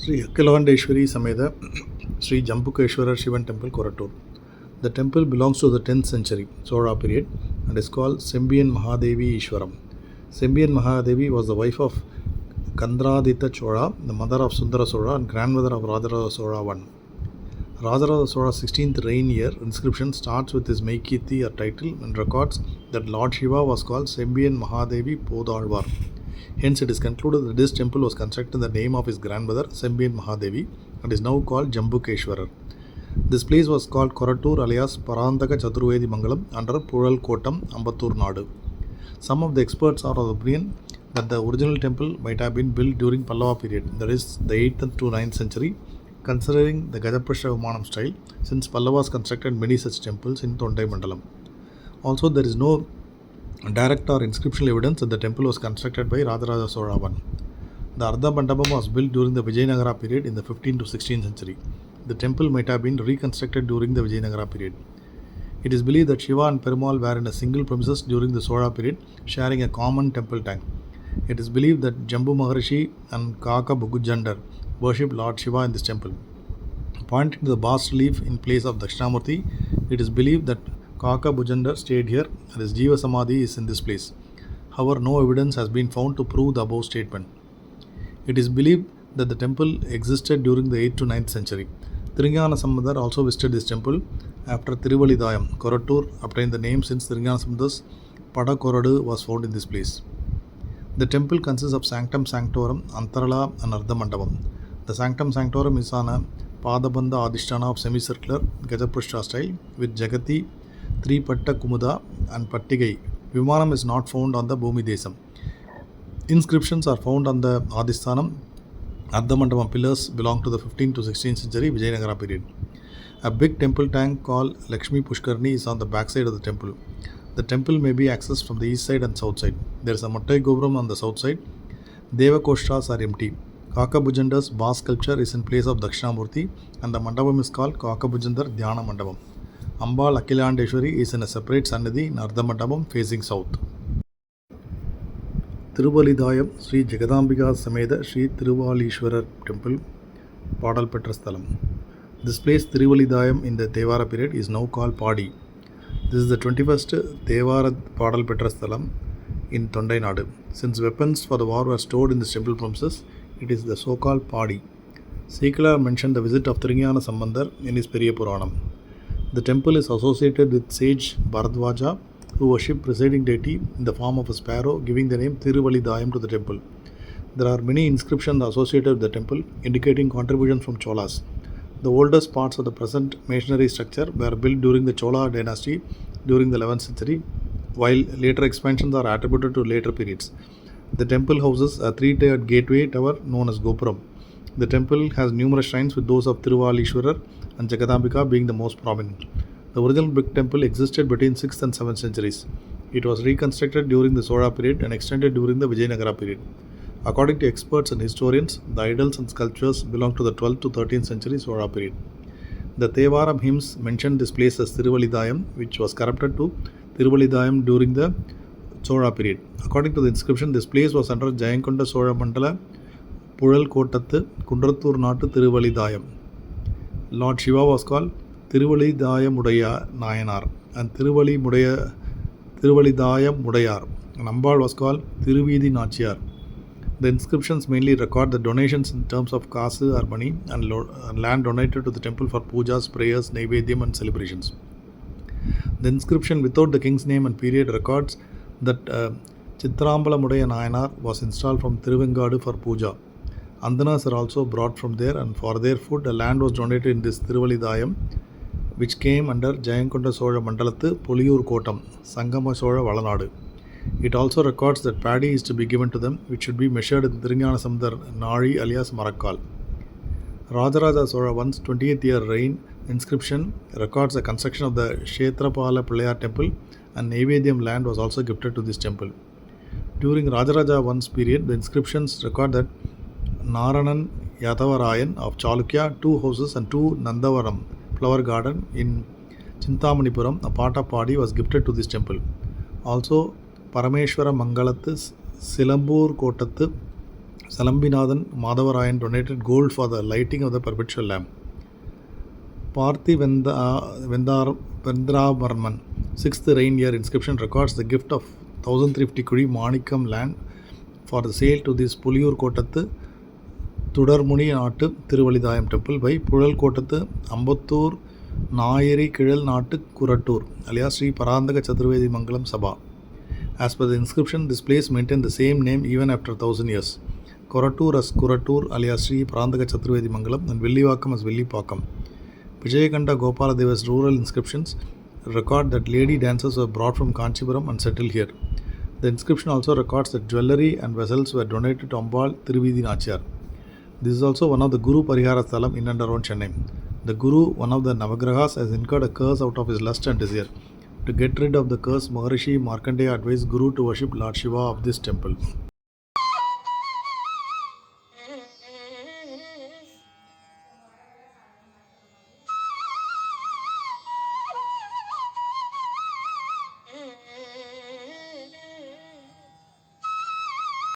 Sri Akhilandeswari Samedha, Sri Jambukeswarar Shivan Temple, Korattur. The temple belongs to the 10th century Chora period and is called Sembiyan Mahadevi Ishwaram. Sembiyan Mahadevi was the wife of Kandradita Chora, the mother of Sundara Chora and grandmother of Rajaraja Chora I. Rajaraja Chora's 16th reign year inscription starts with his Meikiti or title and records that Lord Shiva was called Sembiyan Mahadevi Podalvar. Hence, it is concluded that this temple was constructed in the name of his grandmother Sembiyan Mahadevi and is now called Jambukeswarar. This place was called Korattur alias Parantaka Chaturvedi Mangalam under Pural Kotam, Ambattur Nadu. Some of the experts are of the opinion that the original temple might have been built during Pallava period, that is, the 8th to 9th century, considering the Gajapusha Vimanam style, since Pallavas constructed many such temples in Thondai Mandalam. Also, there is no direct or inscriptional evidence that the temple was constructed by Rajaraja Chola I. The Ardha Mandapam was built during the Vijayanagara period in the 15th to 16th century. The temple might have been reconstructed during the Vijayanagara period. It is believed that Shiva and Perumal were in a single premises during the Chola period, sharing a common temple tank. It is believed that Jambu Maharishi and Kaka Bugujandar worshipped Lord Shiva in this temple. Pointing to the bas relief in place of Dakshinamurti, it is believed that Kaka Bujandar stayed here and his Jiva Samadhi is in this place. However, no evidence has been found to prove the above statement. It is believed that the temple existed during the 8th to 9th century. Thiruvalleeswarar Samedha also visited this temple after Thiruvalidhayam. Korattur obtained the name since Thiruvalleeswarar Samedha's Padakoradu was found in this place. The temple consists of Sanctum Sanctorum, Antarala and Ardha Mandapam. The Sanctum Sanctorum is on a Padabandha Adhisthana of semicircular Gajapusha style with Jagati, Three Patta Kumuda and Pattigai. Vimanam is not found on the Bhumi Desam. Inscriptions are found on the Adhisthanam. Ardha Mandapam pillars belong to the 15th to 16th century Vijayanagara period. A big temple tank called Lakshmi Pushkarni is on the backside of the temple. The temple may be accessed from the east side and south side. There is a Mattai Gopuram on the south side. Devakoshas are empty. Kaka Bujandar's bas sculpture is in place of Dakshinamurti and the mandapam is called Kaka Bujandar Dhyana Mandapam. Ambal Akhilandeswari is in a separate Sannidhi in Ardha Mandapam facing south. Thiruvalidhayam Sri Jagadambiga Samedha Sri Thiruvalleeswarar Temple, Padal Petrasthalam. This place Thiruvalidhayam in the Devara period is now called Padi. This is the 21st Devara Padal Petrasthalam in Thondai Nadu. Since weapons for the war were stored in this temple premises, it is the so-called Padi. Sekula mentioned the visit of Thiruvalleeswarar Sambandar in his Periya Puranam. The temple is associated with sage Bharadwaja, who worshipped presiding deity in the form of a sparrow, giving the name Thiruvalidhayam to the temple. There are many inscriptions associated with the temple, indicating contributions from Cholas. The oldest parts of the present masonry structure were built during the Chola dynasty during the 11th century, while later expansions are attributed to later periods. The temple houses a three-tiered gateway tower known as Gopuram. The temple has numerous shrines, with those of Thiruvalleeswarar and Jagadambiga being the most prominent. The original brick temple existed between 6th and 7th centuries. It was reconstructed during the Chola period and extended during the Vijayanagara period. According to experts and historians, the idols and sculptures belong to the 12th to 13th century Chola period. The Thevaram hymns mentioned this place as Thiruvalidhayam, which was corrupted to Thiruvalidhayam during the Chola period. According to the inscription, this place was under Jayankonda Chola Mandala Pural Kotattu, Kundrattur Natu Thiruvalidhayam. Lord Shiva was called Thiruvalidhayam Mudaya Nayanar and Thiruvalidhayam Mudayar, and Ambal was called Thiruvidi Nachiyar. The inscriptions mainly record the donations in terms of kasu or money and land donated to the temple for pujas, prayers, naivedyam and celebrations. The inscription without the king's name and period records that Chitrambala Mudaya Nayanar was installed from Thiruvengadu for puja. Andanas are also brought from there, and for their food, a land was donated in this Thiruvalidhayam, which came under Jayankonda Chola Mandalathu Poliyur Kotam, Sangama Chola Valanadu. It also records that paddy is to be given to them, which should be measured in Thiruvalleeswarar Samedha Nari alias Marakkal. Rajaraja Chola I's 20th year reign inscription records the construction of the Kshetrapala Pillayar temple, and Naivedyam land was also gifted to this temple. During Rajaraja I's period, the inscriptions record that Naranan Yatavarayan of Chalukya, 2 houses and 2 Nandavaram flower garden in Chintamanipuram, a part of Padi, was gifted to this temple. Also, Parameshwara Mangalathu Silambur Kotattu Salambinathan Madhavarayan donated gold for the lighting of the perpetual lamp. Parthi Vendravarman 6th reign year inscription records the gift of 1350 Kudi Manikam land for the sale to this Puliyur Kotattu Tudarmuni Nattu Thiruvalidhayam temple by Pudal Kotattu Ambattur Nayeri Kidal Nattu Korattur alias Sri Parandaka Chaturvedi Mangalam Sabha. As per the inscription, this place maintained the same name even after 1000 years. Korattur as Korattur alias Sri Parandaka Chaturvedi Mangalam and Villivakam as Villipakam. Vijayakanta Gopala Deva's rural inscriptions record that lady dancers were brought from Kanchipuram and settled here. The inscription also records that jewellery and vessels were donated to Ambal Tiruvidi Nachiyar. This is also one of the Guru Parihara Thalam in and around Chennai. The Guru, one of the Navagrahas, has incurred a curse out of his lust and desire. To get rid of the curse, Maharishi Markandeya advised Guru to worship Lord Shiva of this temple.